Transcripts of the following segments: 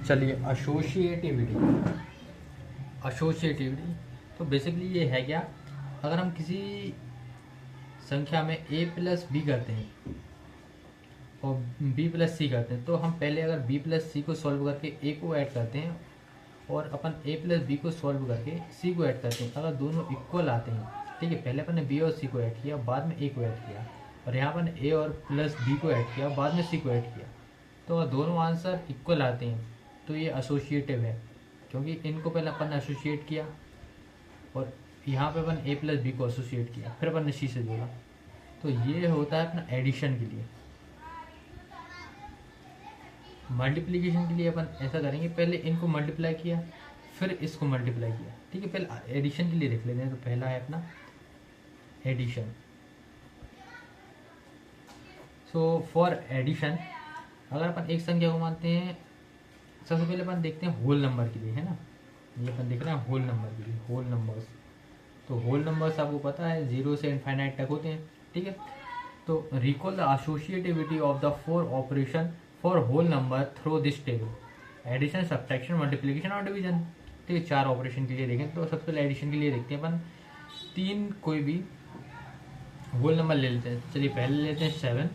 चलिए, एसोसिएटिविटी तो बेसिकली ये है क्या, अगर हम किसी संख्या में a प्लस बी करते हैं और b प्लस सी करते हैं, तो हम पहले अगर b प्लस सी को सॉल्व करके a को ऐड करते हैं और अपन a प्लस बी को सॉल्व करके c को ऐड करते हैं। अगर दोनों इक्वल आते हैं, ठीक है, पहले अपन ने b और c को ऐड किया, बाद में a को ऐड किया, और यहाँ अपन a और प्लस b को ऐड किया, बाद में c को ऐड किया, तो अगर दोनों आंसर इक्वल आते हैं तो ये एसोसिएटिव है, क्योंकि इनको पहले अपन ने एसोसिएट किया और यहाँ पे अपन a प्लस बी को एसोसिएट किया, फिर अपन ने c से जोड़ा। तो ये होता है अपना एडिशन के लिए। मल्टीप्लिकेशन के लिए अपन ऐसा करेंगे, पहले इनको मल्टीप्लाई किया फिर इसको मल्टीप्लाई किया, ठीक है। पहले एडिशन के लिए देख लेते हैं। तो पहला है अपना एडिशन। सो फॉर एडिशन, अगर अपन एक संख्या को मानते हैं, सबसे पहले अपन देखते हैं होल नंबर के लिए, है ना। ये अपन देख रहे हैं होल नंबर के लिए, होल नंबर्स। तो होल नंबर्स आपको पता है 0 से इनफाइनाइट तक होते हैं, ठीक है। तो recall the associativity of the 4 operation for whole number through this table: addition, subtraction, multiplication और डिवीजन। ठीक है, 4 ऑपरेशन के लिए देखें। तो सबसे पहले एडिशन के लिए देखते हैं अपन 3 कोई भी होल नंबर ले लेते हैं। चलिए पहले लेते हैं 7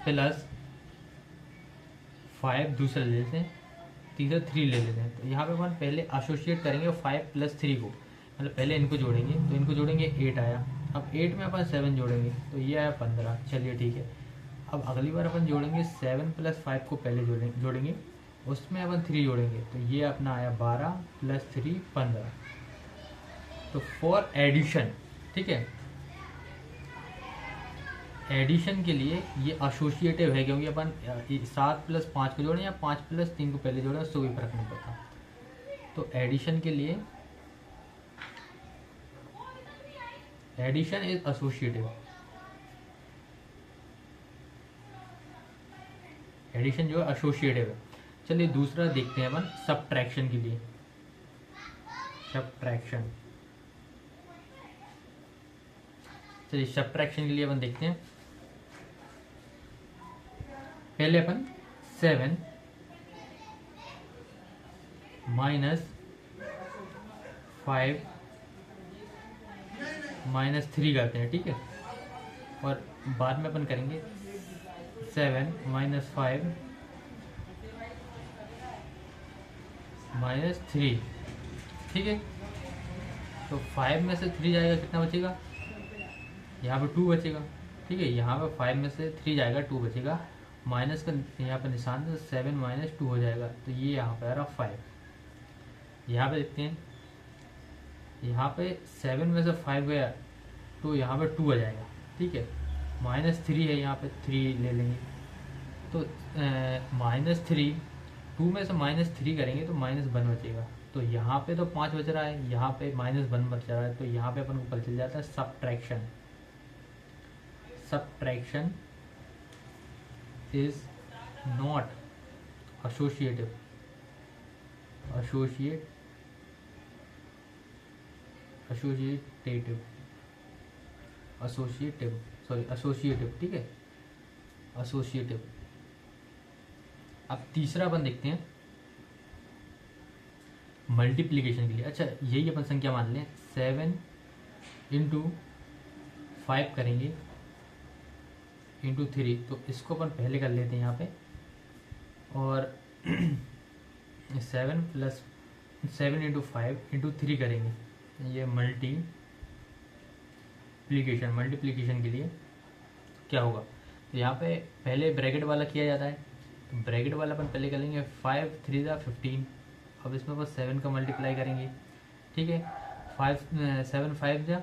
प्लस 5, दूसरा ले लेते हैं, तीसरा 3 ले लेते हैं। तो यहाँ पे अपन पहले एसोसिएट करेंगे 5 प्लस 3 को, मतलब पहले इनको जोड़ेंगे, तो इनको जोड़ेंगे 8 आया। अब 8 में अपन 7 जोड़ेंगे तो ये आया 15। चलिए ठीक है, अब अगली बार अपन जोड़ेंगे 7 प्लस 5 को पहले जोड़ेंगे, उसमें अपन 3 जोड़ेंगे, तो ये अपना आया 12 प्लस 3 15। तो फॉर एडिशन, ठीक है, एडिशन के लिए ये एसोसिएटिव है, क्योंकि अपन 7 प्लस 5 को जोड़ें या 5 प्लस 3 को पहले जोड़ें, उससे कोई फर्क नहीं पड़ता। तो एडिशन के लिए एडिशन इज एसोसिएटिव, एडिशन जो है एसोसिएटिव है। चलिए दूसरा देखते हैं अपन सब्ट्रैक्शन के लिए। सब्ट्रैक्शन, चलिए सब्ट्रैक्शन के लिए अपन देखते हैं। पहले अपन 7 माइनस 5 माइनस 3 करते हैं, ठीक है, और बाद में अपन करेंगे 7 माइनस 5 माइनस 3, ठीक है। तो 5 में से 3 जाएगा, कितना बचेगा, यहाँ पे 2 बचेगा, ठीक है। यहाँ पे 5 में से 3 जाएगा, 2 बचेगा, माइनस का यहाँ पे निशान, तो 7 माइनस 2 हो जाएगा, तो ये यहाँ पे आ रहा 5। यहाँ पे देखते हैं, यहाँ पे 7 में से 5 गया तो यहाँ पे 2 आ जाएगा, ठीक है। माइनस 3 है, यहाँ पे 3 ले लेंगे, तो माइनस 3, 2 में से माइनस 3 करेंगे तो -1 बचेगा। तो यहाँ पे तो 5 बच रहा है, यहाँ पे -1 बच रहा है, तो यहाँ पे अपन को पता चल जाता है subtraction. Subtraction is not associative, associative, ठीक है, एसोसिएटिव। अब तीसरा अपन देखते हैं मल्टीप्लिकेशन के लिए। अच्छा, यही अपन संख्या मान लें, 7 इंटू 5 करेंगे इंटू 3, तो इसको अपन पहले कर लेते हैं यहाँ पे, और 7 इंटू 5 इंटू 3 करेंगे, ये मल्टीप्लिकेशन के लिए क्या होगा। तो यहाँ पे पहले ब्रैकेट वाला किया जाता है, तो ब्रैकेट वाला अपन पहले करेंगे 5 3 15। अब इसमें बस 7 का मल्टीप्लाई करेंगे, ठीक है। 7 5 जा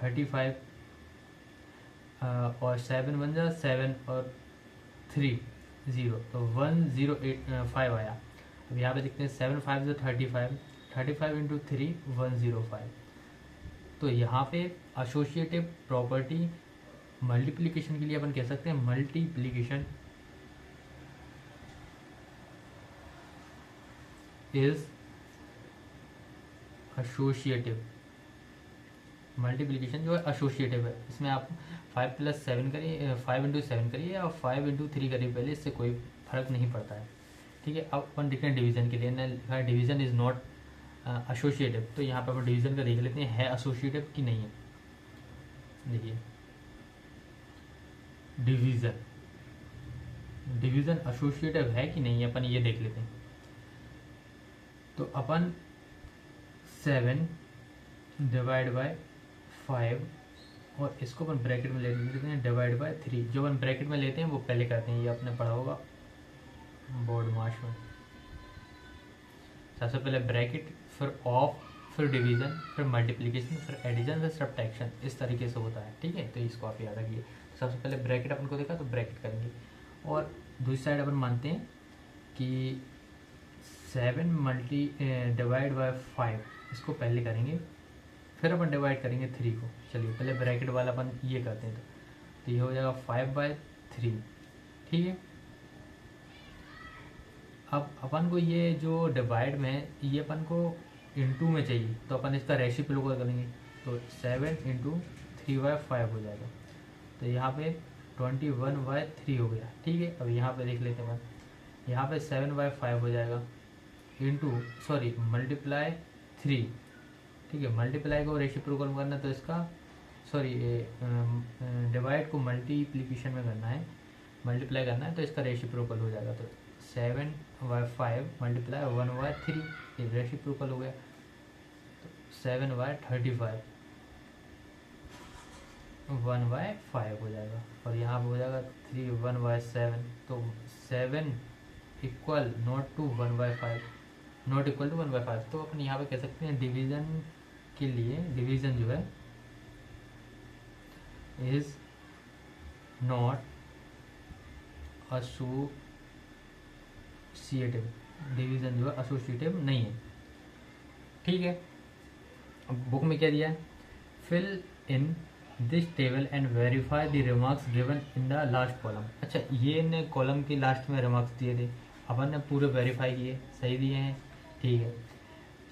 35, और 7 1 जा 7 और 3 0, तो 1085 आया। अब यहाँ पे देखते हैं 7 5 जा 35 इंटू 3 105। तो यहाँ पे एसोसिएटिव प्रॉपर्टी मल्टीप्लिकेशन के लिए अपन कह सकते हैं मल्टीप्लिकेशन इज एसोसिएटिव। मल्टीप्लिकेशन जो है एसोसिएटिव है, इसमें आप 5 प्लस 7 करिए, 5 इंटू 7 करिए या 5 इंटू 3 करिए, पहले इससे कोई फर्क नहीं पड़ता है, ठीक है। अब अपन देखते हैं डिवीजन के लिए, ना लिखा है डिवीजन इज नॉट एसोसिएटिव, तो यहाँ पे अपन डिवीजन का देख लेते हैं है एसोसिएटिव कि नहीं है। देखिए डिवीजन एसोसिएटिव है कि नहीं है, अपन ये देख लेते हैं। तो अपन 7 डिवाइड बाय 5 और इसको अपन ब्रैकेट में ले लेते हैं डिवाइड बाय 3। जो अपन ब्रैकेट में लेते हैं वो पहले करते हैं, ये आपने पढ़ा होगा बोर्ड मार्क्स में। सबसे पहले ब्रैकेट, फिर ऑफ, फिर डिवीजन, फिर मल्टीप्लिकेशन, फिर एडिशन, फिर सब्ट्रैक्शन, इस तरीके से होता है, ठीक है। तो इसको आप याद रखिए। सबसे पहले ब्रैकेट अपन को देखा तो ब्रैकेट करेंगे, और दूसरी साइड अपन मानते हैं कि 7 डिवाइड बाय 5, इसको पहले करेंगे, फिर अपन डिवाइड करेंगे 3 को। चलिए पहले ब्रैकेट वाला अपन ये करते हैं, तो ये हो जाएगा 5/3, ठीक है। अब अपन को ये जो डिवाइड में ये अपन को इनटू में चाहिए, तो अपन इसका रेसिप्रोकल करेंगे, तो 7 × 3/5 हो जाएगा। तो यहाँ पे 21/3 हो गया, ठीक है। अब यहाँ पे देख लेते हैं, यहाँ पे 7/5 हो जाएगा मल्टीप्लाई 3, ठीक है। मल्टीप्लाई को रेसिप्रोकल करना, तो इसका डिवाइड को मल्टीप्लिकेशन में करना है, मल्टीप्लाई करना है, तो इसका रेसिप्रोकल हो जाएगा। तो 7/5 मल्टीप्लाई 1/3, ये रेसिप्रोकल हो गया। तो 7/35 1/5 हो जाएगा, और यहाँ पे हो जाएगा 3 1/7। तो 7 equal not to 1/5, not equal to 1/5। तो अपन यहाँ पे कह सकते हैं डिवीजन के लिए, डिवीजन जो है इज नॉट एसोसिएटिव, डिवीजन जो है एसोसिएटिव नहीं है, ठीक है। अब बुक में क्या दिया है, fill in this table and verify the remarks given in the last column. अच्छा, ये ने कॉलम के लास्ट में रिमार्क्स दिए थे, अपन ने पूरे वेरीफाई किए, सही दिए हैं, ठीक है।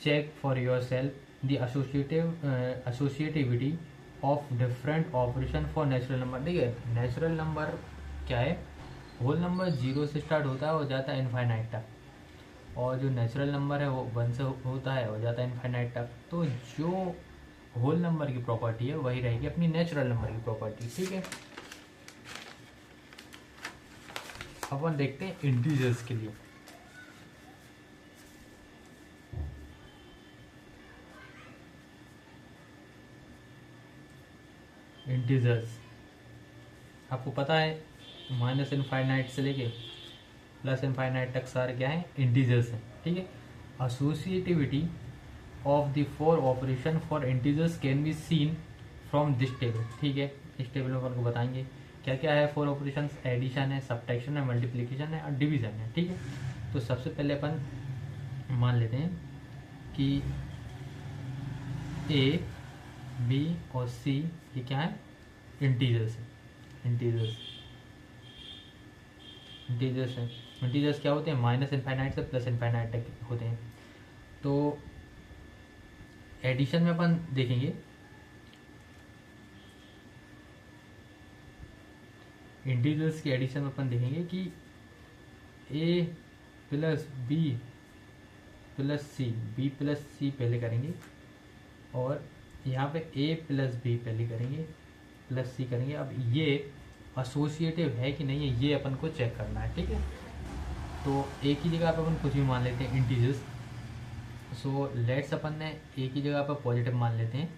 Check for yourself the associativity of different operation for natural number. देखिए नेचुरल नंबर क्या है, होल नंबर 0 से स्टार्ट होता है और जाता है इनफाइनाइट तक, और जो नेचुरल नंबर है वो 1 से होता है और जाता है इनफाइनाइट तक। तो जो होल नंबर की प्रॉपर्टी है वही रहेगी अपनी नेचुरल नंबर की प्रॉपर्टी, ठीक है। अपन देखते हैं इंटीजर्स के लिए। इंटीजर्स आपको पता है माइनस इनफाइनाइट से लेके प्लस इनफाइनाइट तक सारे क्या है, इंटीजर्स हैं, ठीक है। Associativity of the 4 operation for integers can be seen from this table, ठीक है। इस टेबल में अपन को बताएंगे क्या क्या है 4 ऑपरेशन, एडिशन है, सब्ट्रैक्शन है, मल्टीप्लिकेशन है और डिवीजन है, ठीक है। तो सबसे पहले अपन मान लेते हैं कि ए, बी और सी ये क्या है, इंटीजर्स है। इंटीजर्स हैं। इंटीजर्स क्या होते हैं, माइनस इनफाइनाइट से प्लस इनफाइनाइट तक होते हैं। तो एडिशन में अपन देखेंगे, इंटीजर्स की एडिशन में अपन देखेंगे कि ए प्लस बी प्लस सी, बी प्लस सी पहले करेंगे, और यहाँ पे ए प्लस बी पहले करेंगे, प्लस सी करेंगे। अब ये एसोसिएटिव है कि नहीं है ये अपन को चेक करना है, ठीक है। तो ए की जगह पे अपन कुछ भी मान लेते हैं इंटीजर्स। सो लेट्स अपन ने ए की जगह पर पॉजिटिव मान लेते हैं,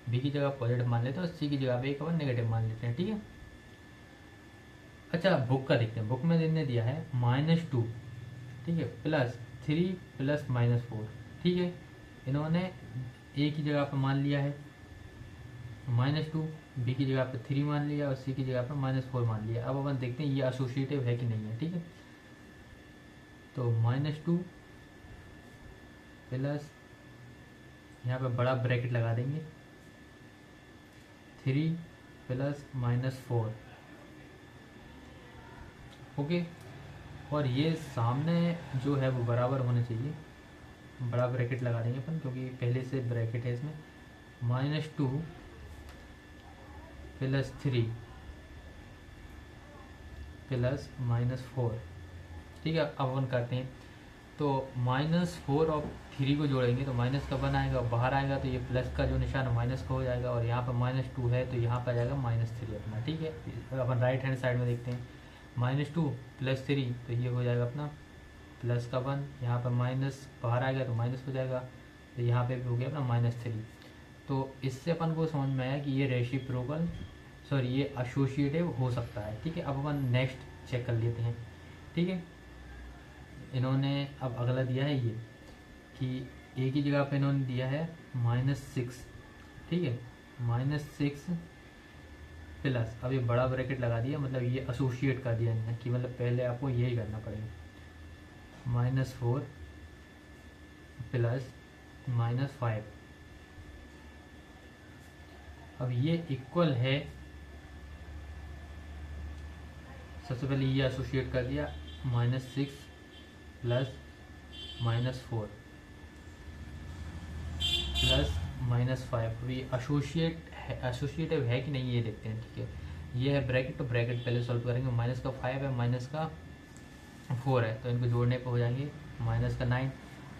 बी की जगह पॉजिटिव मान लेते हैं, और सी की जगह पे एक अपन नेगेटिव मान लेते हैं, ठीक है। अच्छा बुक का देखते हैं, बुक में इन्होंने दिया है -2, ठीक है, प्लस 3 प्लस -4, ठीक है। इन्होंने ए की जगह पर मान लिया है -2, बी की जगह पर 3 मान लिया और सी की जगह पर -4 मान लिया। अब अपन देखते हैं ये एसोसिएटिव है कि नहीं है, ठीक है। तो -2 प्लस यहाँ पे बड़ा ब्रैकेट लगा देंगे 3 प्लस -4, ओके। और ये सामने जो है वो बराबर होने चाहिए, बड़ा ब्रैकेट लगा देंगे अपन क्योंकि पहले से ब्रैकेट है इसमें। -2 प्लस 3 प्लस -4, ठीक है, अब अपन करते हैं। तो -4 और 3 को जोड़ेंगे तो माइनस का 1 आएगा, बाहर आएगा तो ये प्लस का जो निशान है माइनस का हो जाएगा, और यहाँ पर -2 है तो यहाँ पर आ जाएगा -3 अपना। ठीक है, अपन राइट हैंड साइड में देखते हैं, -2 + 3 तो ये हो जाएगा अपना प्लस का 1, यहाँ पर माइनस बाहर आएगा तो माइनस हो जाएगा, तो यहाँ पे भी हो गया अपना -3। तो इससे अपन को समझ में आया कि ये रेसिप्रोकल ये एसोसिएटिव हो सकता है। ठीक है, अब अपन नेक्स्ट चेक कर लेते हैं। ठीक है, इन्होंने अब अगला दिया है ये कि ए की जगह पे इन्होंने दिया है -6। ठीक है, -6 प्लस, अब ये बड़ा ब्रैकेट लगा दिया, मतलब ये एसोसिएट कर दिया इन्होंने कि मतलब पहले आपको यही करना पड़ेगा, -4 प्लस -5। अब ये इक्वल है, सबसे पहले ये एसोसिएट कर दिया, -6 प्लस -4 प्लस -5। अभी एसोसिएटिव है कि नहीं ये देखते हैं। ठीक है, ये है ब्रैकेट, तो ब्रैकेट पहले सॉल्व करेंगे। -5 है, -4 है, तो इनको जोड़ने पे हो जाएंगे -9,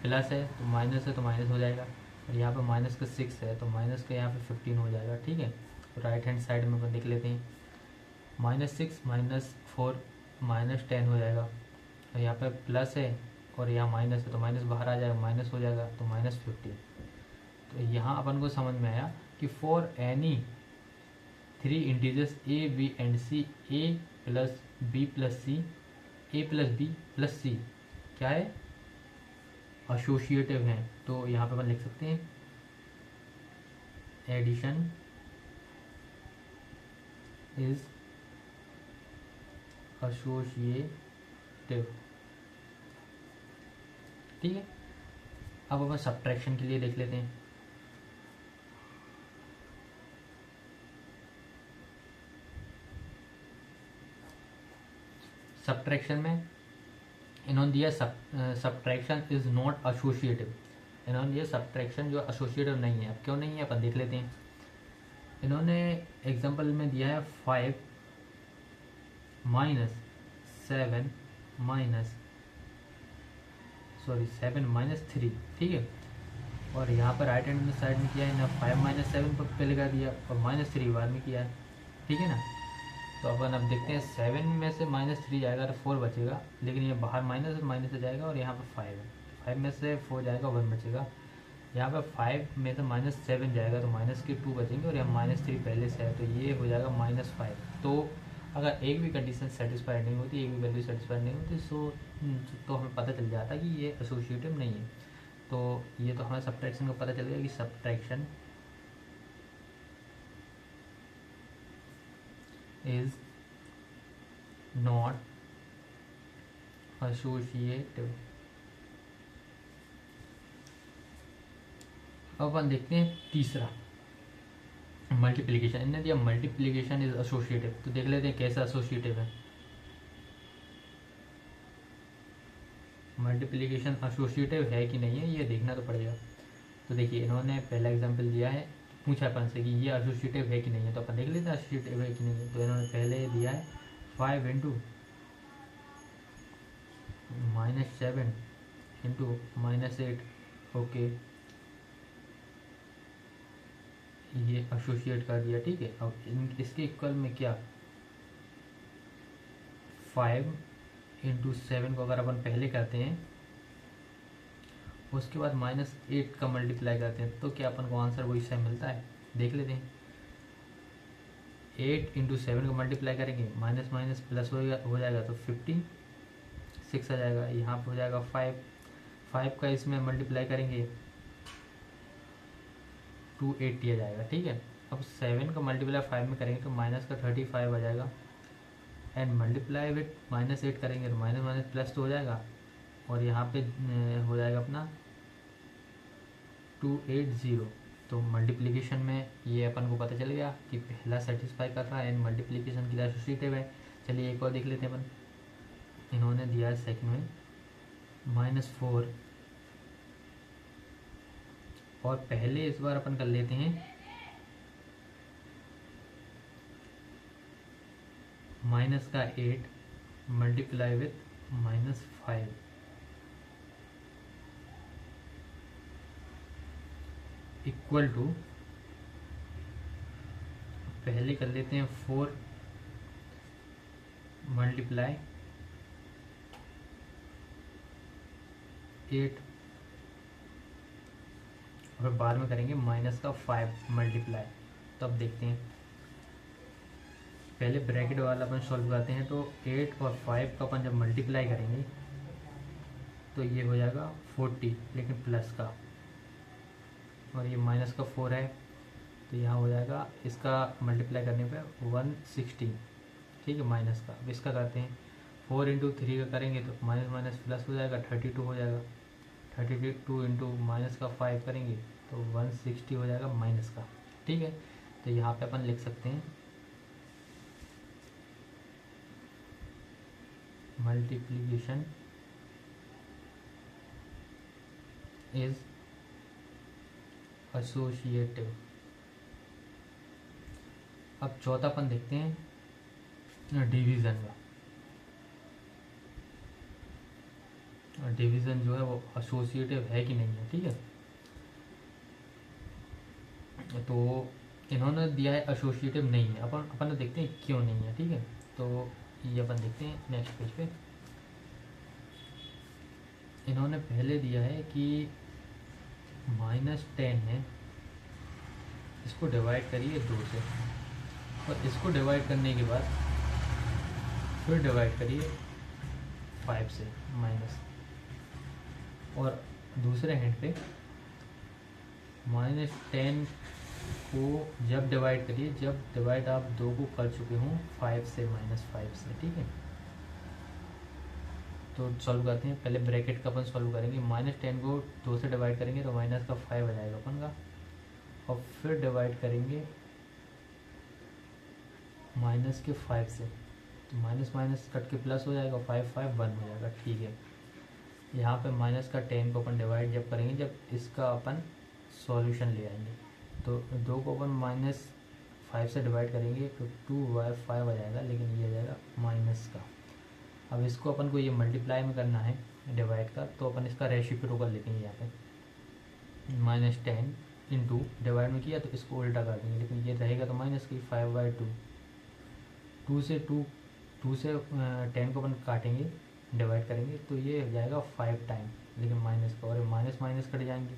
प्लस है तो माइनस हो जाएगा, और यहाँ पे -6 है तो माइनस का यहाँ पे 15 हो जाएगा। ठीक है, तो राइट हैंड साइड में अपन देख लेते हैं, -6 - 4 -10 हो जाएगा, और यहाँ पे प्लस है और यहाँ माइनस है तो माइनस बाहर आ जाएगा, माइनस हो जाएगा तो -15। तो यहाँ अपन को समझ में आया कि for any 3 integers a b and c, a plus b plus c, a plus b plus c क्या है, एसोसिएटिव हैं। तो यहाँ पे अपन लिख सकते हैं एडिशन इज एसोसिएटिव। ठीक है, अब अपन सब्ट्रैक्शन के लिए देख लेते हैं। सब्ट्रैक्शन में इन्होंने दिया सब्ट्रैक्शन इज नॉट एसोसिएटिव। इन्होंने दिया सब्ट्रैक्शन जो एसोसिएटिव नहीं है। अब क्यों नहीं है अपन देख लेते हैं। इन्होंने एग्जांपल में दिया है 5 - 7 - 3। ठीक है, और यहाँ पर राइट हैंड साइड में किया है ना, 5 - 7 पर पहले कर दिया और -3 बाद में किया है। ठीक है ना, तो अपन अब देखते हैं 7 में से -3 जाएगा तो 4 बचेगा, लेकिन ये बाहर माइनस से जाएगा, और यहाँ पर 5 है, 5 में से 4 जाएगा 1 बचेगा। यहाँ पर 5 में से -7 जाएगा तो -2 बचेंगे, और यहाँ -3 पहले से है तो ये हो जाएगा -5। तो अगर एक भी कंडीशन सेटिस्फाइड नहीं होती, एक भी वैल्यू सेटिस्फाइड नहीं होती, तो हमें पता चल जाता कि ये एसोसिएटिव नहीं है। तो ये तो हमें सब्ट्रैक्शन का पता चल गया कि सब्ट्रैक्शन इज नॉट एसोसिएटिव। अब अपन देखते हैं तीसरा, मल्टीप्लिकेशन। इन्हें दिया मल्टीप्लिकेशन इज एसोसिएटिव, तो देख लेते हैं कैसा एसोसिएटिव है। मल्टीप्लिकेशन एसोसिएटिव है कि नहीं है ये देखना तो पड़ेगा। तो देखिए इन्होंने पहला एग्जांपल दिया है, पूछा अपन से कि ये एसोसिएटिव है कि नहीं है, तो अपन देख लेते हैं एसोसिएटिव है कि नहीं है। तो इन्होंने पहले दिया है 5 × -7 × -8। ओके, ये एसोसिएट कर दिया। ठीक है, अब इसके इक्वल में क्या, 5 × 7 को अगर अपन पहले करते हैं, उसके बाद -8 का मल्टीप्लाई करते हैं, तो क्या अपन को आंसर वही सेम मिलता है। देख लेते हैं, 8 × 7 को मल्टीप्लाई करेंगे, माइनस प्लस हो जाएगा तो 15, 6 आ जाएगा, यहाँ पर हो जाएगा 5 का इसमें मल्टीप्लाई करेंगे 280 आ जाएगा। ठीक है, अब 7 का मल्टीप्लाई 5 में करेंगे तो -35 आ जाएगा, एंड मल्टीप्लाई विथ -8 करेंगे तो माइनस प्लस तो हो जाएगा, और यहाँ पे हो जाएगा अपना 280। तो मल्टीप्लिकेशन में ये अपन को पता चल गया कि पहला सेटिस्फाई कर रहा है एंड मल्टीप्लिकेशन के लिए एसोसिएटिव है। चलिए एक और देख लेते हैं अपन। इन्होंने दिया है सेकंड में -4, और पहले इस बार अपन कर लेते हैं -8 मल्टीप्लाई विथ 5 इक्वल टू, पहले कर लेते हैं 4 मल्टीप्लाई 8 और बाद में करेंगे माइनस का 5 मल्टीप्लाई। तो अब देखते हैं, पहले ब्रैकेट वाला अपन सॉल्व करते हैं। तो 8 और 5 का अपन जब मल्टीप्लाई करेंगे तो ये हो जाएगा 40, लेकिन प्लस का, और ये माइनस का 4 है तो यहाँ हो जाएगा इसका मल्टीप्लाई करने पे 116, ठीक है, माइनस का। अब इसका करते हैं 4 इंटू 3 का करेंगे तो माइनस माइनस प्लस हो जाएगा, 32 हो जाएगा। 32 इंटू माइनस का 5 करेंगे तो 160 हो जाएगा माइनस का, ठीक है। तो यहाँ पे अपन लिख सकते हैं मल्टीप्लिकेशन इज एसोसिएटिव। अब चौथा अपन देखते हैं डिवीज़न का। डिवीज़न जो है वो एसोसिएटिव है कि नहीं है, ठीक है। तो इन्होंने दिया है एसोसिएटिव नहीं है, अपन देखते हैं क्यों नहीं है, ठीक है। तो ये अपन देखते हैं नेक्स्ट पेज पे। इन्होंने पहले दिया है कि -10 है, इसको डिवाइड करिए 2 से, और इसको डिवाइड करने के बाद फिर डिवाइड करिए 5 से माइनस, और दूसरे हैंड पे -10 को जब डिवाइड करिए जब डिवाइड आप 2 को कर चुके हों 5 से, -5 से, ठीक है। तो सॉल्व करते हैं, पहले ब्रैकेट का अपन सॉल्व करेंगे। -10 को 2 से डिवाइड करेंगे तो माइनस का 5 आ जाएगा अपन का, और फिर डिवाइड करेंगे माइनस के 5 से, तो माइनस माइनस कट के प्लस हो जाएगा, 5 5 1 हो जाएगा, ठीक है। यहाँ पे माइनस का 10 को अपन डिवाइड जब करेंगे जब इसका अपन सॉल्यूशन ले आएंगे, तो 2 को अपन -5 से डिवाइड करेंगे तो 2/5 आ जाएगा, लेकिन ये आ जाएगा माइनस का। अब इसको अपन को ये मल्टीप्लाई में करना है डिवाइड का, तो अपन इसका रेसिप्रोकल लिखेंगे यहाँ पे। -10 इंटू डिवाइड में किया तो इसको उल्टा कर देंगे, लेकिन ये रहेगा तो माइनस की 5/2। 2 से 10 को अपन काटेंगे डिवाइड करेंगे तो ये हो जाएगा 5 टाइम, लेकिन माइनस का, और माइनस माइनस कट जाएंगे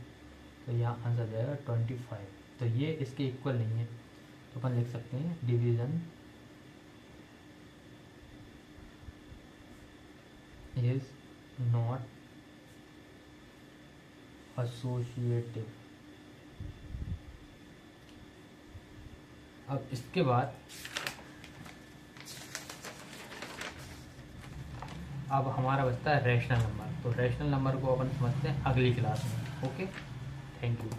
तो यहाँ आंसर जाएगा 25। तो ये इसके इक्वल नहीं है, तो अपन लिख सकते हैं डिवीज़न इज नॉट एसोसिएटिव। अब इसके बाद अब हमारा बचता है रैशनल नंबर। तो रैशनल नंबर को अपन समझते हैं अगली क्लास में। Okay, thank you.